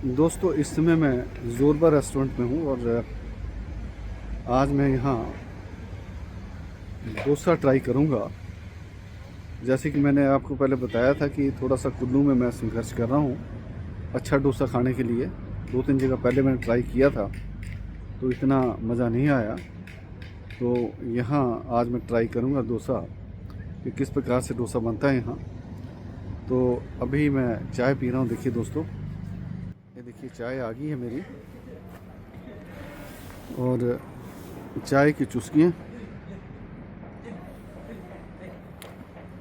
दोस्तों इस समय मैं ज़ोरबा रेस्टोरेंट में हूँ और आज मैं यहाँ डोसा ट्राई करूँगा। जैसे कि मैंने आपको पहले बताया था कि थोड़ा सा कुल्लू में मैं संघर्ष कर रहा हूँ अच्छा डोसा खाने के लिए। 2-3 जगह पहले मैंने ट्राई किया था तो इतना मज़ा नहीं आया। तो यहाँ आज मैं ट्राई करूँगा डोसा कि किस प्रकार से डोसा बनता है यहाँ। तो अभी मैं चाय पी रहा हूँ। देखिए दोस्तों, ये देखिए चाय आ गई है मेरी और चाय की चुस्कियाँ।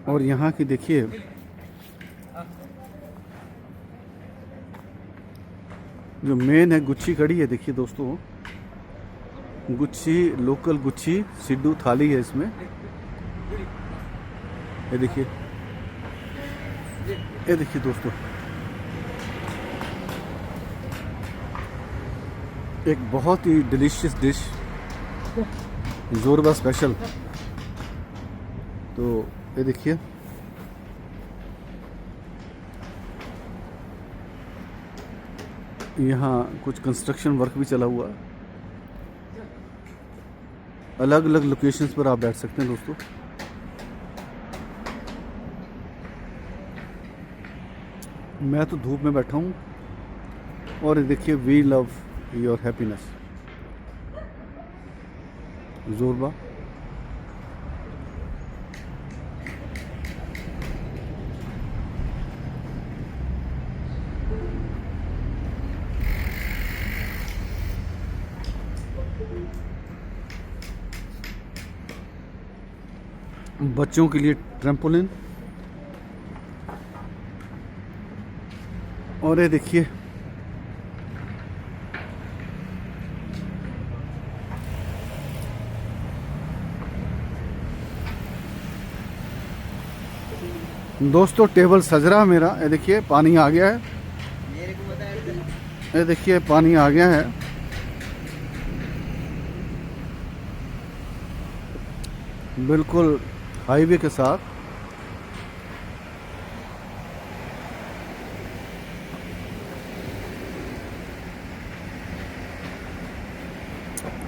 और यहाँ की देखिए जो मेन है गुच्छी कड़ी है। देखिए दोस्तों, गुच्छी लोकल गुच्छी सिड्डू थाली है इसमें। ये देखिए दोस्तों, एक बहुत ही डिलीशियस डिश ज़ोरबा स्पेशल। तो ये देखिए, यहाँ कुछ कंस्ट्रक्शन वर्क भी चला हुआ है। अलग अलग लोकेशंस पर आप बैठ सकते हैं दोस्तों। मैं तो धूप में बैठा हूँ और ये देखिए, वी लव योर हैप्पीनेस ज़ोरबा। बच्चों के लिए ट्रैम्पोलिन। और ये देखिए, दोस्तों टेबल सज रहा है मेरा। ये देखिए पानी आ गया है। ये देखिए पानी आ गया है। बिल्कुल हाईवे के साथ।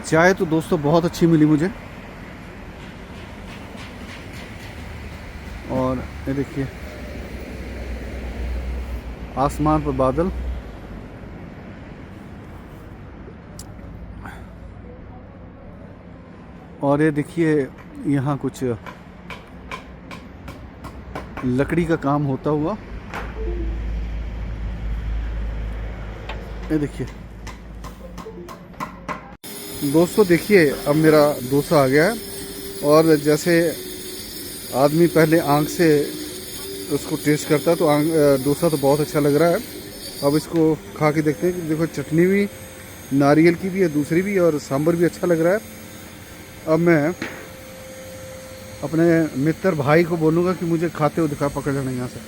चाय तो दोस्तों बहुत अच्छी मिली मुझे। और ये देखिए आसमान पर बादल। और ये देखिए यहाँ कुछ लकड़ी का काम होता हुआ। ये देखिए दोस्तों, देखिए अब मेरा डोसा आ गया है। और जैसे आदमी पहले आंख से उसको टेस्ट करता है तो डोसा तो बहुत अच्छा लग रहा है। अब इसको खा के देखते हैं कि देखो, चटनी भी नारियल की भी है, दूसरी भी, और सांभर भी अच्छा लग रहा है। अब मैं अपने मित्र भाई को बोलूँगा कि मुझे खाते हुए दिखा। पकड़ लेना यहाँ से,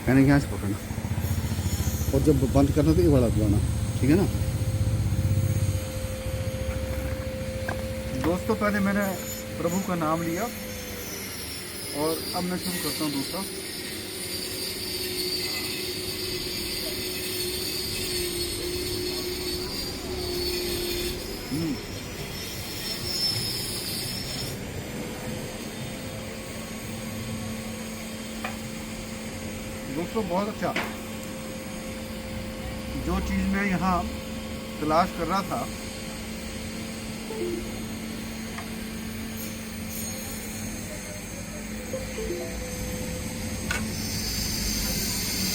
मैंने यहाँ से पकड़ना, और जब बंद करना तो ये वाला दबाना, ठीक है ना दोस्तों। पहले मैंने प्रभु का नाम लिया और अब मैं शुरू करता हूँ दूसरा। दोस्तों बहुत अच्छा। जो चीज़ मैं यहाँ तलाश कर रहा था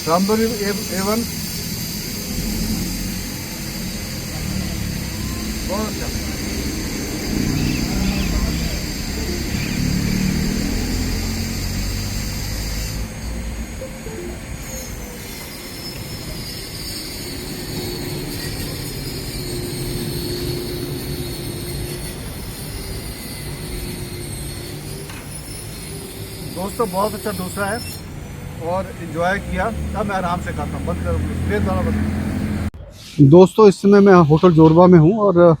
सांभर एवन बहुत अच्छा। दोस्तों बहुत अच्छा डोसा है और एंजॉय किया। अब मैं आराम से खाता हूँ। बंद करो प्लीज, वाला बंद। दोस्तों इस समय मैं होटल ज़ोरबा में हूँ और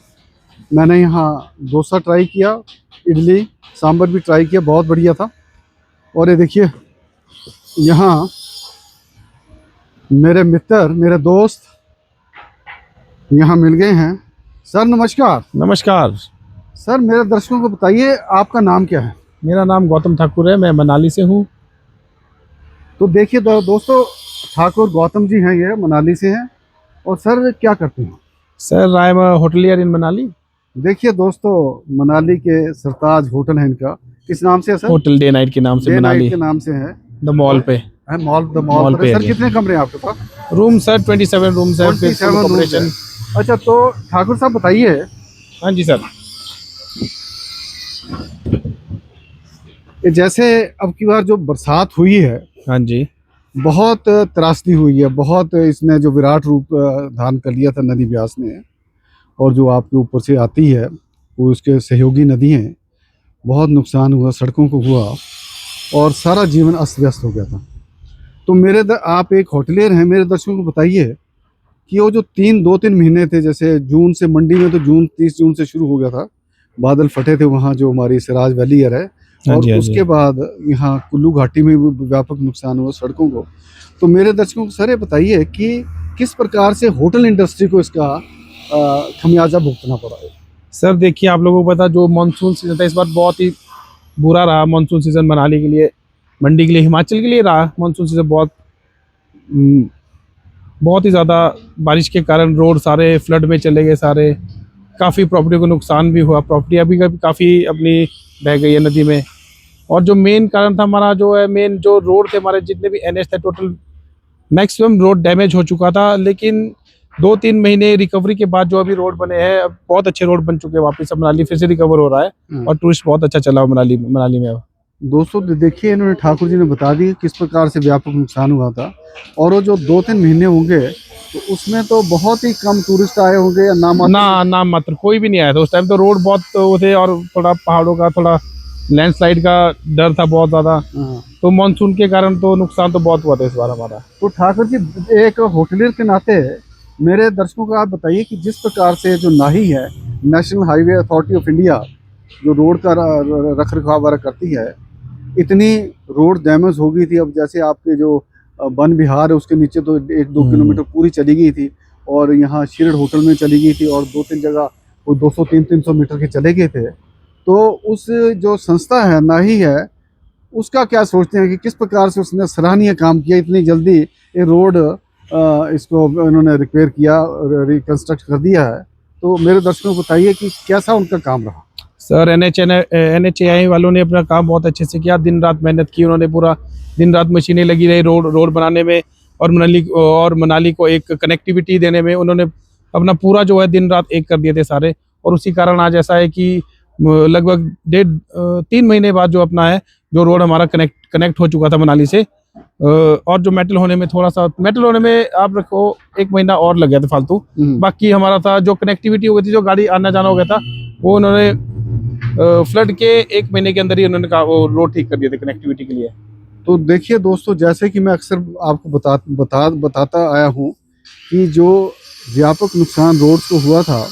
मैंने यहाँ डोसा ट्राई किया, इडली सांभर भी ट्राई किया, बहुत बढ़िया था। और ये देखिए यहाँ मेरे मित्र, मेरे दोस्त यहाँ मिल गए हैं। सर नमस्कार। नमस्कार। सर मेरे दर्शकों को बताइए आपका नाम क्या है? मेरा नाम गौतम ठाकुर है, मैं मनाली से हूँ। तो देखिए दोस्तों, ठाकुर गौतम जी हैं, ये मनाली से हैं। और सर क्या करते हैं? सर आई एम होटलियर इन मनाली। देखिए दोस्तों, मनाली के सरताज होटल है इनका। किस नाम से है सर? होटल डे नाइट के नाम से डे नाइट मनाली, के नाम से है। द मॉल पे है मॉल, द मॉल मॉल पर पे है। है सर ये। कितने कमरे हैं आपके पास? रूम सर 27 रूम्स है, 27 full रूम्स accommodation। है। अच्छा, तो ठाकुर साहब बताइए, हाँ जी सर। कि जैसे अब की बार जो बरसात हुई है, हाँ जी। बहुत त्रासदी हुई है, बहुत इसने जो विराट रूप धारण कर लिया था नदी ब्यास ने, और जो आपके ऊपर से आती है वो उसके सहयोगी नदी हैं। बहुत नुकसान हुआ, सड़कों को हुआ, और सारा जीवन अस्त व्यस्त हो गया था। तो आप एक होटलियर हैं, मेरे दर्शकों को बताइए कि वो जो 2-3 महीने थे, जैसे जून से मंडी में तो 30 जून से शुरू हो गया था, बादल फटे थे वहाँ जो हमारी सिराज वैली है। हाँ और जी, हाँ उसके जी। बाद यहाँ कुल्लू घाटी में भी व्यापक नुकसान हुआ सड़कों को। तो मेरे दर्शकों को सर ये बताइए कि किस प्रकार से होटल इंडस्ट्री को इसका खमियाजा भुगतना पड़ा है? सर देखिए, आप लोगों को पता, जो मानसून सीजन था इस बार बहुत ही बुरा रहा। मानसून सीजन मनाली के लिए, मंडी के लिए, हिमाचल के लिए रहा। मानसून सीजन बहुत ही ज़्यादा बारिश के कारण रोड सारे फ्लड में चले गए सारे। काफ़ी प्रॉपर्टी को नुकसान भी हुआ, प्रॉपर्टी अभी काफ़ी अपनी बह गई है नदी में। और जो मेन कारण था हमारा, जो है मेन जो रोड थे हमारे, जितने भी एनएच थे, टोटल मैक्सिमम रोड डैमेज हो चुका था। लेकिन 2-3 महीने रिकवरी के बाद जो अभी रोड बने हैं, अब बहुत अच्छे रोड बन चुके हैं, वापस अब मनाली फिर से रिकवर हो रहा है और टूरिस्ट बहुत अच्छा चला हुआ मनाली में अब। दोस्तों देखिए, इन्होंने ठाकुर जी ने बता दी किस प्रकार से व्यापक नुकसान हुआ था। और वो जो 2-3 महीने होंगे तो उसमें तो बहुत ही कम टूरिस्ट आए होंगे या नाम मात्र कोई भी नहीं आया था उस टाइम। तो रोड बहुत वो थे, और थोड़ा पहाड़ों का, थोड़ा लैंडस्लाइड का डर था बहुत ज़्यादा। हाँ। तो मानसून के कारण तो नुकसान तो बहुत हुआ था इस बार हमारा। तो ठाकुर जी, एक होटलियर के नाते मेरे दर्शकों को आप बताइए कि जिस प्रकार से जो नाही है, national highway authority of India, जो रोड का रख रखाव वगैरह करती है, इतनी रोड डैमेज हो गई थी। अब जैसे आपके जो वन विहार है उसके नीचे तो 1-2 किलोमीटर पूरी चली गई थी, और यहाँ शीरड होटल में चली गई थी, और 2-3 जगह वो 200-300 मीटर के चले गए थे। तो उस जो संस्था है नाही है, उसका क्या सोचते हैं कि किस प्रकार से उसने सराहनीय काम किया, इतनी जल्दी ये रोड इसको इन्होंने रिपेयर किया, रिकंस्ट्रक्ट कर दिया है। तो मेरे दर्शकों को बताइए कि कैसा उनका काम रहा? सर NHAI वालों ने अपना काम बहुत अच्छे से किया, दिन रात मेहनत की उन्होंने। पूरा दिन रात मशीनें लगी रही रोड बनाने में, और मनाली को एक कनेक्टिविटी देने में उन्होंने अपना पूरा जो है दिन रात एक कर दिए थे सारे। और उसी कारण आज ऐसा है कि लगभग 3 महीने बाद जो अपना है, जो रोड हमारा कनेक्ट हो चुका था मनाली से। और जो मेटल होने में आप रखो 1 महीना और लग गया था फालतू। बाकी हमारा था जो कनेक्टिविटी हो गई थी, जो गाड़ी आना जाना हो गया था, वो उन्होंने फ्लड के 1 महीने के अंदर ही उन्होंने कहा वो रोड ठीक कर दिए थे कनेक्टिविटी के लिए। तो देखिए दोस्तों, जैसे कि मैं अक्सर आपको बताता आया हूँ कि जो व्यापक नुकसान रोड्स को हुआ था,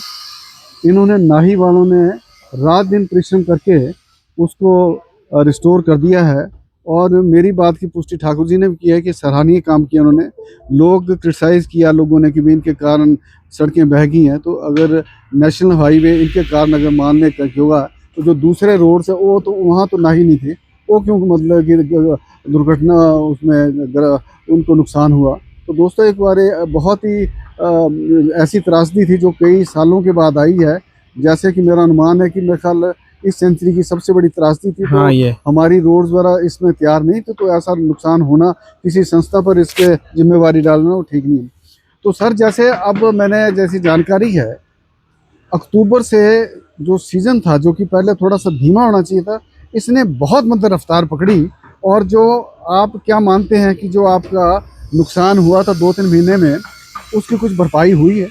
इन्होंने नाही वालों ने रात दिन परिश्रम करके उसको रिस्टोर कर दिया है। और मेरी बात की पुष्टि ठाकुर जी ने भी की है कि सराहनीय काम किया उन्होंने। लोग क्रिटिसाइज़ किया लोगों ने कि भी इनके कारण सड़कें बह गई हैं। तो अगर नेशनल हाईवे इनके कारण अगर मानने का होगा, तो जो दूसरे रोड्स है वो तो वहाँ तो नाही नहीं थे, वो क्यों मतलब कि दुर्घटना उसमें उनको नुकसान हुआ। तो दोस्तों, एक बार बहुत ही ऐसी त्रासदी थी जो कई सालों के बाद आई है। जैसे कि मेरा अनुमान है कि मेरे ख्याल इस सेंचुरी की सबसे बड़ी त्रासदी थी। हाँ, तो ये हमारी रोड्स वगैरह इसमें तैयार नहीं थे, तो ऐसा नुकसान होना, किसी संस्था पर इसके जिम्मेवारी डालना वो ठीक नहीं है। तो सर, जैसे अब मैंने जैसी जानकारी है, अक्टूबर से जो सीज़न था, जो कि पहले थोड़ा सा धीमा होना चाहिए था, इसने बहुत मंद रफ्तार पकड़ी। और जो आप क्या मानते हैं कि जो आपका नुकसान हुआ था 2-3 महीने में, उसकी कुछ भरपाई हुई है?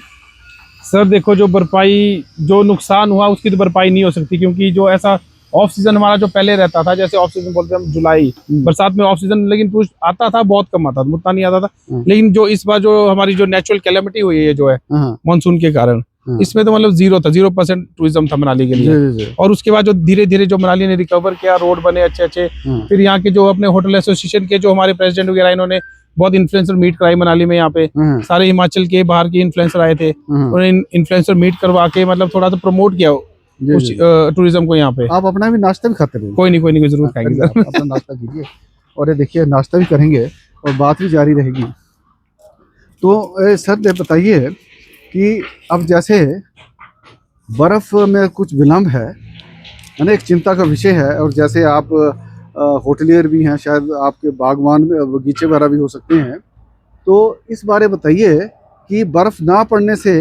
सर देखो, जो नुकसान हुआ उसकी तो भरपाई नहीं हो सकती, क्योंकि जो ऐसा ऑफ सीजन हमारा जो पहले रहता था, जैसे ऑफ सीजन बोलते हैं हम जुलाई, बरसात में ऑफ सीजन, लेकिन टूरिस्ट आता था, बहुत कम आता था, उतना नहीं आता था। लेकिन जो इस बार जो हमारी जो नेचुरल कैलेमिटी हुई है जो है मानसून के कारण, इसमें तो मतलब 0% टूरिज्म था मनाली के लिए। और उसके बाद जो धीरे धीरे जो मनाली ने रिकवर किया, रोड बने अच्छे अच्छे, फिर यहाँ के जो अपने होटल एसोसिएशन के जो हमारे प्रेसिडेंट वगैरह, इन्होंने बहुत इन्फ्लुएंसर मीट कराई मनाली में यहाँ पे। हाँ। सारे हिमाचल के बाहर के इन्फ्लुएंसर आए थे, हाँ। उन्हें इन्फ्लुएंसर मीट करवा के मतलब थोड़ा सा प्रमोट किया जी, उस जी। टूरिज्म को यहाँ पे। आप अपना भी नाश्ता भी खाते रहिए। कोई नहीं जरूर खाएंगे करिए, सर। आप अपना नाश्ता कीजिए और ये देखिए नाश्ता भी करेंगे और बात भी जारी रहेगी। तो सर ये बताइए कि अब जैसे बर्फ़ में कुछ विलम्ब है ना, एक चिंता का विषय है। और जैसे आप होटलियर भी हैं, शायद आपके बागवान में बगीचे वगैरह भी हो सकते हैं, तो इस बारे बताइए कि बर्फ़ ना पड़ने से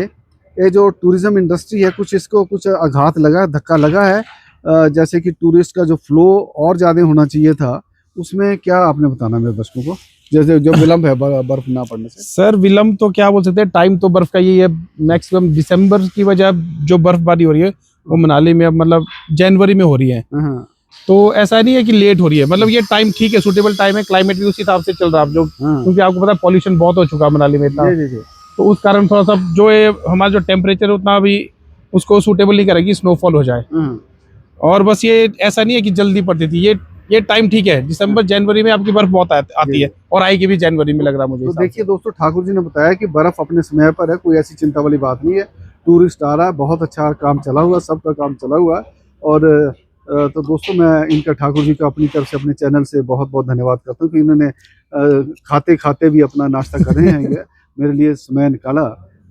ये जो टूरिज़्म इंडस्ट्री है कुछ इसको कुछ आघात लगा, धक्का लगा है? जैसे कि टूरिस्ट का जो फ्लो और ज़्यादा होना चाहिए था, उसमें क्या आपने बताना मेरे दर्शकों को, जैसे जो विलम्ब है बर्फ़ ना पड़ने से? सर विलम्ब तो क्या बोल सकते हैं, टाइम तो बर्फ का यही है। मैक्सिमम दिसंबर की वजह जो बर्फबारी हो रही है वो मनाली में अब मतलब जनवरी में हो रही है। हाँ, तो ऐसा नहीं है कि लेट हो रही है, मतलब ये टाइम ठीक है, सूटेबल टाइम है, क्लाइमेट भी उस हिसाब से चल रहा है अब जो, हाँ। क्योंकि आपको पता है पॉल्यूशन बहुत हो चुका है मनाली में इतना, जी, जी, जी। तो उस कारण थोड़ा सा जो ये हमारा जो टेम्परेचर है उतना अभी उसको सूटेबल नहीं करेगी स्नोफॉल हो जाए। हाँ, और बस ये ऐसा नहीं है कि जल्दी पड़ती थी, ये टाइम ठीक है, दिसंबर जनवरी में आपकी बर्फ बहुत आती है और आएगी भी जनवरी में लग रहा है मुझे। तो देखिए दोस्तों, ठाकुर जी ने बताया कि बर्फ़ अपने समय पर है, कोई ऐसी चिंता वाली बात नहीं है। टूरिस्ट आ रहा है, बहुत अच्छा काम चला हुआ, सबका काम चला हुआ है। और तो दोस्तों मैं इनका, ठाकुर जी का अपनी तरफ से, अपने चैनल से बहुत बहुत धन्यवाद करता हूँ कि इन्होंने खाते खाते भी अपना नाश्ता कर रहे हैं ये मेरे लिए समय निकाला।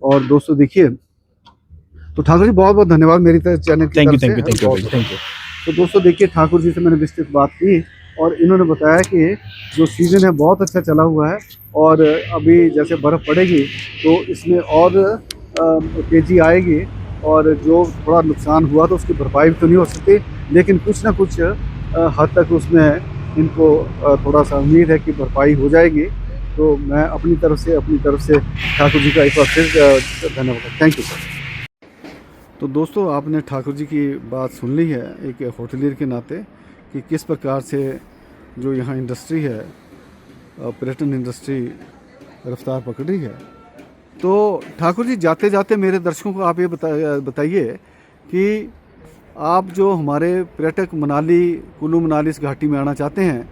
और दोस्तों देखिए, तो ठाकुर जी बहुत बहुत धन्यवाद मेरी तरफ चैनल की तरफ से। Thank you. तो दोस्तों देखिए, ठाकुर जी से मैंने विस्तृत बात की और इन्होंने बताया कि जो सीज़न है बहुत अच्छा चला हुआ है और अभी जैसे बर्फ़ पड़ेगी तो इसमें और तेज़ी आएगी और जो थोड़ा नुकसान हुआ तो उसकी भरपाई तो नहीं हो सकती, लेकिन कुछ ना कुछ हद तक उसमें इनको थोड़ा सा उम्मीद है कि भरपाई हो जाएगी। तो मैं अपनी तरफ से ठाकुर जी का एक बार फिर धन्यवाद। Thank you sir. तो दोस्तों आपने ठाकुर जी की बात सुन ली है एक होटलियर के नाते कि किस प्रकार से जो यहाँ इंडस्ट्री है, पर्यटन इंडस्ट्री रफ्तार पकड़ रही है। तो ठाकुर जी जाते जाते मेरे दर्शकों को आप ये बताइए कि आप जो हमारे पर्यटक मनाली, कुल्लू मनाली इस घाटी में आना चाहते हैं,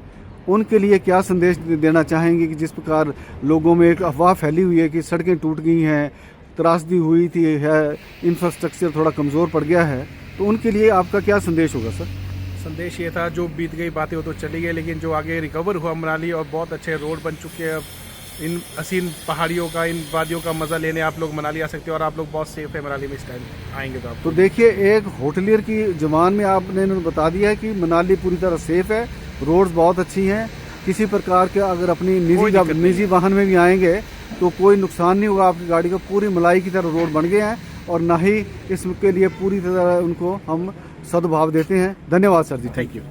उनके लिए क्या संदेश देना चाहेंगे कि जिस प्रकार लोगों में एक अफवाह फैली हुई है कि सड़कें टूट गई हैं, त्रासदी हुई थी है, इंफ्रास्ट्रक्चर थोड़ा कमज़ोर पड़ गया है, तो उनके लिए आपका क्या संदेश होगा सर? संदेश ये था, जो बीत गई बातें वो तो चली गई, लेकिन जो आगे रिकवर हुआ मनाली और बहुत अच्छे रोड बन चुके हैं, अब इन हसीन पहाड़ियों का, इन वादियों का मज़ा लेने आप लोग मनाली आ सकते हो और आप लोग बहुत सेफ है मनाली में इस टाइम आएंगे तो आप। तो देखिए, एक होटलियर की ज़बान में आपने इन्होंने बता दिया है कि मनाली पूरी तरह सेफ़ है, रोड्स बहुत अच्छी हैं, किसी प्रकार के अगर अपनी निजी वाहन में भी आएंगे तो कोई नुकसान नहीं होगा आपकी गाड़ी को। पूरी मलाई की तरह रोड बन गए हैं और ना ही इसके लिए पूरी तरह उनको हम सद्भाव देते हैं। धन्यवाद सर जी। Thank you.